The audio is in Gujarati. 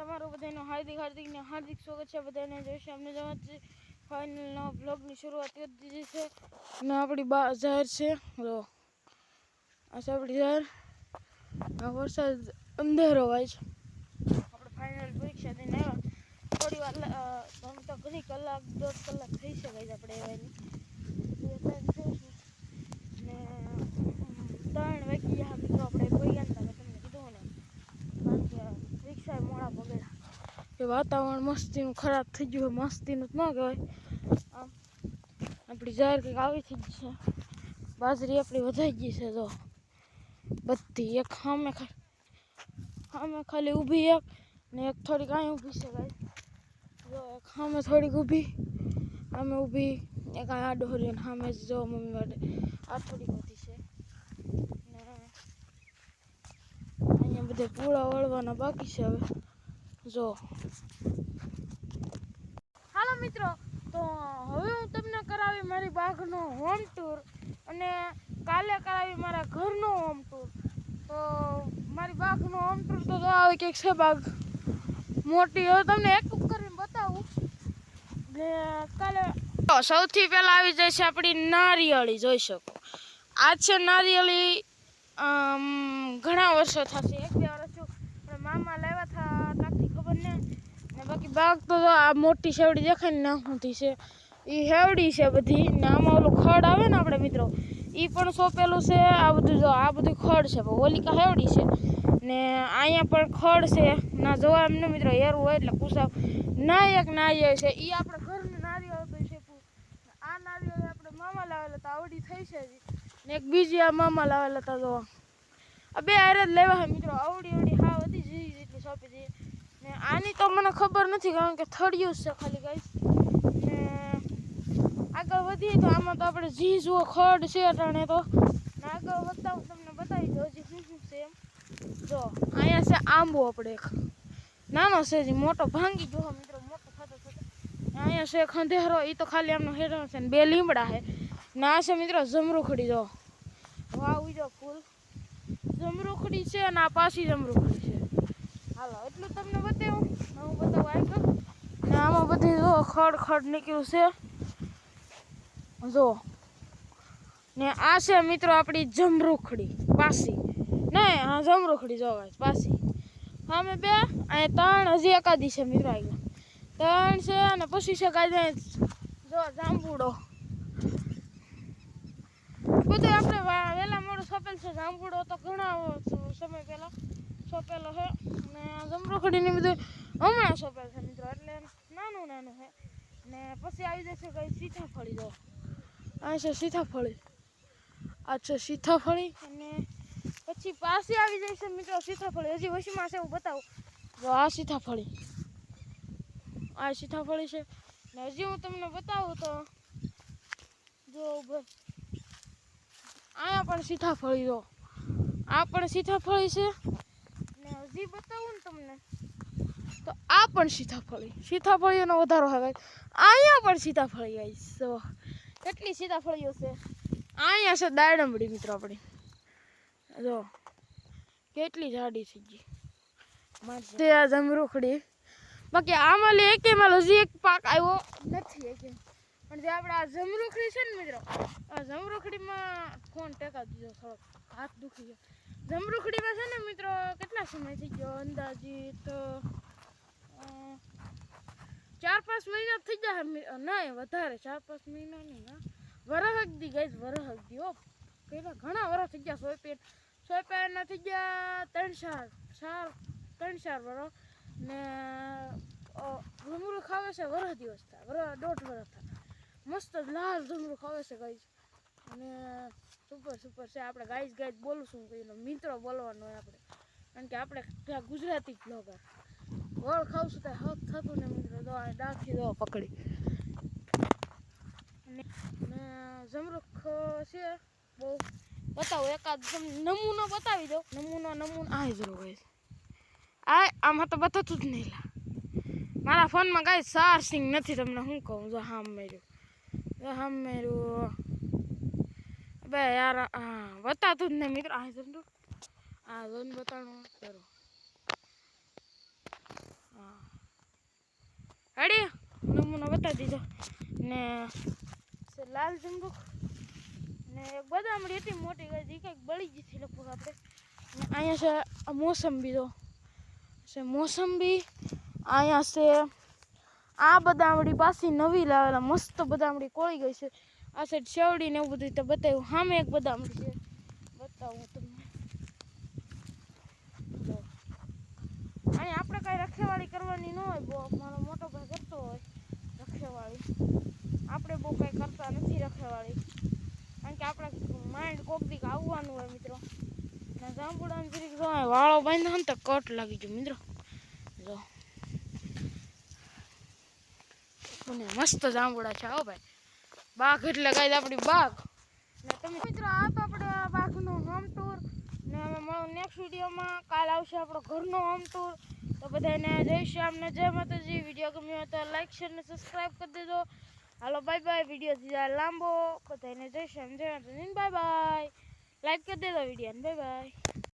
તમારું બધાનું હાર્દિક સ્વાગત છે। બધાને જય શ્રી રામ। જવા છે ફાઇનલ બ્લોગની શરૂઆત કરી દીધી છે ને આપણી જાહેર છે જો આ છે આપણી જાહેર। વરસાદ અંધેરો હોય છે। આપણે ફાઇનલ પરીક્ષા દઈને આવ્યા થોડી વાર આમ તો ઘણી કલાક 1.5 કલાક થઈ છે ગાઈસ આપણે એવાની ને 3 વાગ્યા મિત્રો આપણે કોઈ ગયા હતા તમને કીધું ને કારણ કે રિક્ષા મોડા પગડ્યા કે વાતાવરણ મસ્તીનું ખરાબ થઈ ગયું હોય મસ્તીનું જ ન કહેવાય આમ આપણી જાહેર કંઈક આવી થઈ જ છે બાજરી આપણી વધાઈ ગઈ છે જો બધી એક સામે ખાલી ઊભી એક ને એક થોડીક અહીં ઊભી છે ગાઈસ જો એક સામે થોડીક ઊભી આમે ઊભી એક આ આડોરી અને સામે જો મમ્મી માટે આ થોડીક ઊભી છે ને અહીંયા બધે પૂળા વળવાના બાકી છે હવે જો હાલો મિત્રો તો હવે હું તમને કરાવી મારી બાગનો હોમ ટૂર અને કાલે કરાવી મારા ઘરનો હોમ ટૂર તો મારી બાગનો હોમ ટૂર તો આવે કંઈક છે બાગ મોટી હવે તમને એક કરીને બતાવું ને કાલે સૌથી પહેલાં આવી જાય છે આપણી નારિયેળી જોઈ શકો આ છે નારિયેળી ઘણા વર્ષો થશે 1-2 વર્ષ આપણે મામા લાવ્યા હતા તાકથી ખબર ને બાકી બાગ તો આ મોટી શેવડી દેખાય ને ના સુધી છે એ હેવડી છે બધી ને આમાં ઓલું ખડ આવે ને આપણે મિત્રો એ પણ સોંપેલું છે આ બધું જો આ બધું ખડ છે હોલિકા હેવડી છે ને અહીંયા પણ ખડ છે ના જોવા એમને મિત્રો હેરવું હોય એટલે કુસાવ એક નારિયેળ છે એ આપણે ઘરનું નારિયેળ હતું છે આ નારિયેળ આપણે મામા લાવેલા હતા આવડી થઈ છે ને એક બીજી આ મામા લાવેલા હતા જો આ બે હારે જ લેવા છે મિત્રો આવડી હા વધી જઈ જેટલી સોંપી દઈએ ને આની તો મને ખબર નથી કારણ કે થળિયું છે ખાલી ગાઈસ ને આગળ વધીએ તો આમાં તો આપણે જી જુઓ ખડ છે અટાણે તો ને આગળ વધતા હું તમને બતાવી દઉં હજી શું છે એમ જો અહીંયા છે આંબો આપણે એક નાનો છે હજી મોટો ભાંગી ગયો મિત્રો મોટો થતો અહીંયા છે ખંધેરો એ તો ખાલી આમનો હેરો છે ને 2 લીમડા છે ને આ છે મિત્રો જમરૂખડી જો વાવ જો ફૂલ જમરૂખડી છે અને આ પાછી જમરૂખડી છે હાલો એટલું તમને બતાવું હું બતાવું આગળ ને આમાં બધી જો ખડ નીકળ્યું છે જો ને આ છે મિત્રો આપણી જમરૂખડી પાસી નહીં હા જમરૂખડી જો પાસી હા મેં 2 અને 3 હજી એકાદી છે મિત્રો આગળ 3 છે અને પછી છે કાંઈ જો જાંબુડો બધું આપણે વહેલા મોડું સોંપેલ છે જાંબુડો તો ઘણા સમય પહેલાં સોંપેલો છે ને જમરૂખડીની બધું હમણાં સોંપેલ છે મિત્રો એટલે નાનું છે ને પછી આવી જશે કંઈ સીતાફળી જો આ છે સીતાફળી આ છે સીતાફળી અને પછી પાછી આવી જાય છે મિત્રો સીતાફળી હજી વસીમાં છે હું બતાવું જો આ સીતાફળી છે ને હજી હું તમને બતાવું તો જો અહીંયા પણ સીતાફળી જો આ પણ સીતાફળી છે ને હજી બતાવું ને તમને તો આ પણ સીતાફળીઓનો વધારો હવે અહીંયા પણ સીતાફળી આવી તો કેટલી સીતાફળીઓ છે અહીંયા છે દાડમડી મિત્રો આપણી જો કેટલી જાડી થઈ ગઈ તે આ જમરૂખડી બાકી આમાં એકેમાં હજી એક પાક આવ્યો નથી એકે પણ જે આપણે આ જમરૂખડી છે ને મિત્રો આ જમરૂખડીમાં ફોન ટેકા દીધો થોડોક હાથ દુખી ગયો જમરૂખડીમાં છે ને મિત્રો કેટલા સમય થઈ ગયો અંદાજિત 4-5 મહિના થઈ જાય નહીં વધારે 4-5 મહિના નહીં હા વરહદી ગાઈસ વરહદી હો ઘણા વરસ થઈ ગયા સોયપેરના થઈ ગયા 3-4 વરસ ને જમરૂખ ખાવે છે વરસ દિવસ થાય 1.5 વરસ થાય મસ્ત લાલ જમરૂખ ખાવે છે ગાઈસ અને સુપર છે આપણે ગાઈસ બોલું છું કહીને મિત્રો બોલવાનું હોય આપણે કારણ કે આપણે ગુજરાતી બ્લોગર વળ ખાવશું તો હક થતું ને મિત્રો દો ડાંખી દો પકડી ને જમરૂખ છે બહુ બતાવો એકાદ નમૂનો બતાવી દો નમૂનો આ જરૂર ગાઈસ આમાં તો બતાતું જ નહીં મારા ફોનમાં ગાઈસ ચાર્જિંગ નથી તમને શું કહું જો હામ મેર્યું બે યાર હા બતાતું જ નહીં મિત્રો આ જોઈને બતાવવાનું કરો રેડી નમૂનો બતાવી દીધો ને લાલ જમરૂખ ને એક બદામડી હતી મોટી ગઈ કંઈક બળી ગઈ હતી લગભગ આપણે ને અહીંયા છે મોસંબી તો છે મોસંબી અહીંયા છે આ બદામડી પાછી નવી લાવેલા મસ્ત બદામડી કોળી ગઈ છે આ સાઈડ શેવડી ને એવું બધું તો બતાવ્યું સામે એક બદામડી છે બતાવું તમને અહીંયા આપણે કાંઈ રખેવાળી કરવાની ન હોય બહુ મારો મોટો ભાઈ કરતો હોય રખેવાળી આપણે બહુ કાંઈ કરતા નથી રખેવાળી કારણ કે આપણે માઇન્ડ કોક દીક આવવાનું હોય મિત્રો ને જાંબુડાને જરીક જો વાળો બાંધ્યો ને તો કટ લાગી ગયો મિત્રો જો મને મસ્ત જાંબુડા છે હો ભાઈ બાઘ એટલે ગાય આપણી બાઘ ને તમે મિત્રો આ તો આપણે બાઘનો હોમ ટૂર ને અમે મળો નેક્સ્ટ વિડીયોમાં કાલ આવશે આપણો ઘરનો હોમ ટૂર તો બધાને જય શ્યામ ને જય માતાજી વિડીયો ગમ્યો હોય તો લાઈક શેર ને સબસ્ક્રાઈબ કરી દેજો હાલો બાય બાય વિડીયો થી જાય લાંબો બધાને જય શ્યામ જય માતાજી બાય બાય લાઈક કરી દેજો વિડીયોને બાય બાય